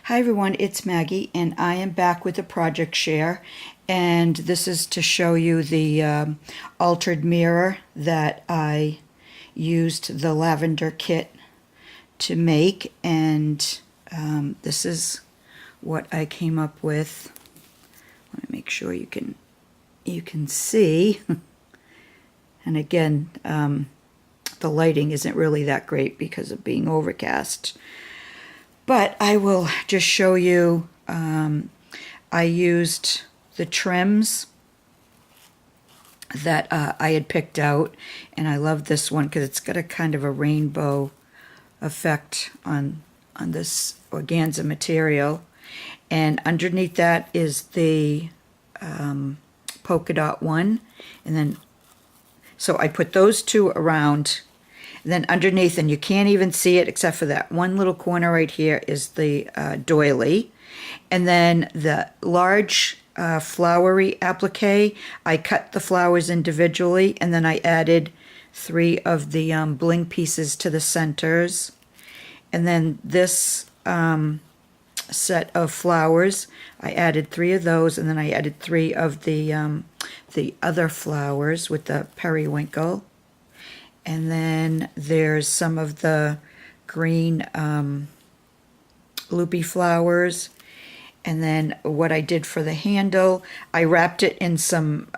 Hi everyone, it's Maggie and I am back with a project share, and this is to show you the altered mirror that I used the lavender kit to make, and this is what I came up with. Let me make sure you can see. And again, the lighting isn't really that great because of being overcast. But I will just show you, I used the trims that I had picked out, and I love this one because it's got a kind of a rainbow effect on this organza material. And underneath that is the polka dot one, and then so I put those two around. And then underneath, and you can't even see it except for that one little corner right here, is the doily. And then the large flowery applique, I cut the flowers individually, and then I added 3 of the bling pieces to the centers. And then this set of flowers, I added 3 of those, and then I added 3 of the other flowers with the periwinkle. And then there's some of the green loopy flowers. And then what I did for the handle, I wrapped it in some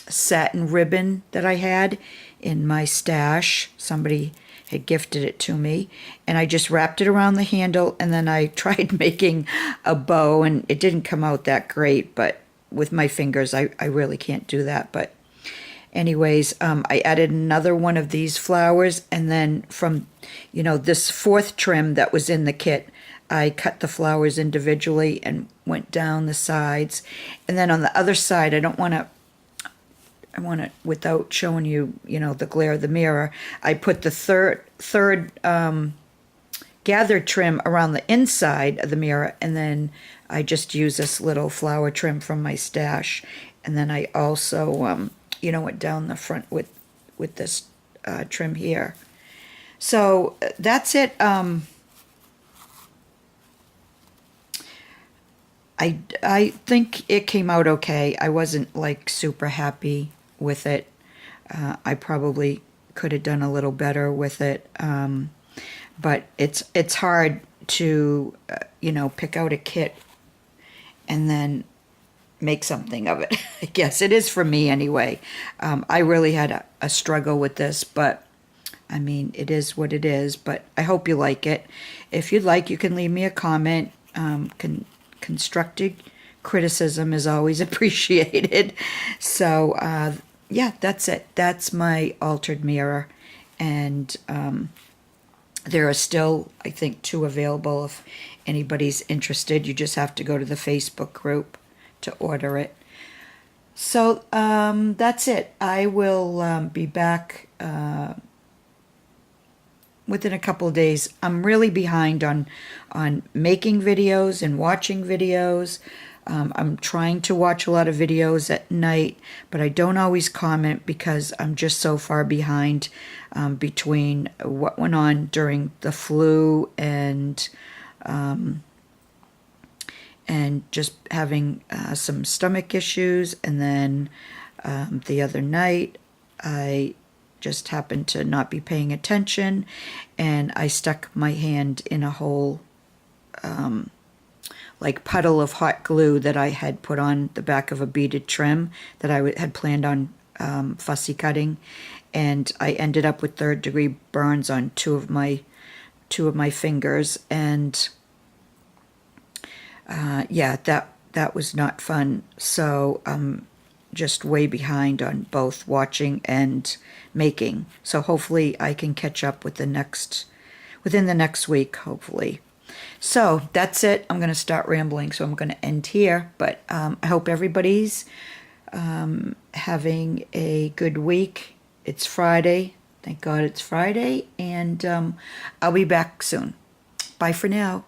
satin ribbon that I had in my stash. Somebody had gifted it to me. And I just wrapped it around the handle, and then I tried making a bow, and it didn't come out that great, but with my fingers, I really can't do that. But anyways, I added another one of these flowers, and then from, this 4th trim that was in the kit, I cut the flowers individually and went down the sides. And then on the other side, I want to, without showing you, the glare of the mirror, I put the third gathered trim around the inside of the mirror, and then I just use this little flower trim from my stash. And then I also went down the front with this trim here. So that's it. I think it came out okay. I wasn't like super happy with it. I probably could have done a little better with it. But it's hard to pick out a kit and then make something of it. I guess it is for me anyway. I really had a struggle with this, but I mean, it is what it is. But I hope you like it. If you'd like, you can leave me a comment. Constructive criticism is always appreciated. So yeah, that's it. That's my altered mirror, and there are still, I think, 2 available if anybody's interested. You just have to go to the Facebook group to order it. So that's it. I will be back within a couple of days. I'm really behind on making videos and watching videos. I'm trying to watch a lot of videos at night, but I don't always comment because I'm just so far behind between what went on during the flu and just having some stomach issues. And then the other night, I just happened to not be paying attention, and I stuck my hand in a whole like puddle of hot glue that I had put on the back of a beaded trim that I had planned on fussy cutting, and I ended up with 3rd-degree burns on 2 of my fingers. And yeah, that was not fun. So just way behind on both watching and making. So hopefully I can catch up with within the next week, hopefully. So that's it. I'm going to start rambling, so I'm going to end here. But I hope everybody's having a good week. It's Friday. Thank God it's Friday. And I'll be back soon. Bye for now.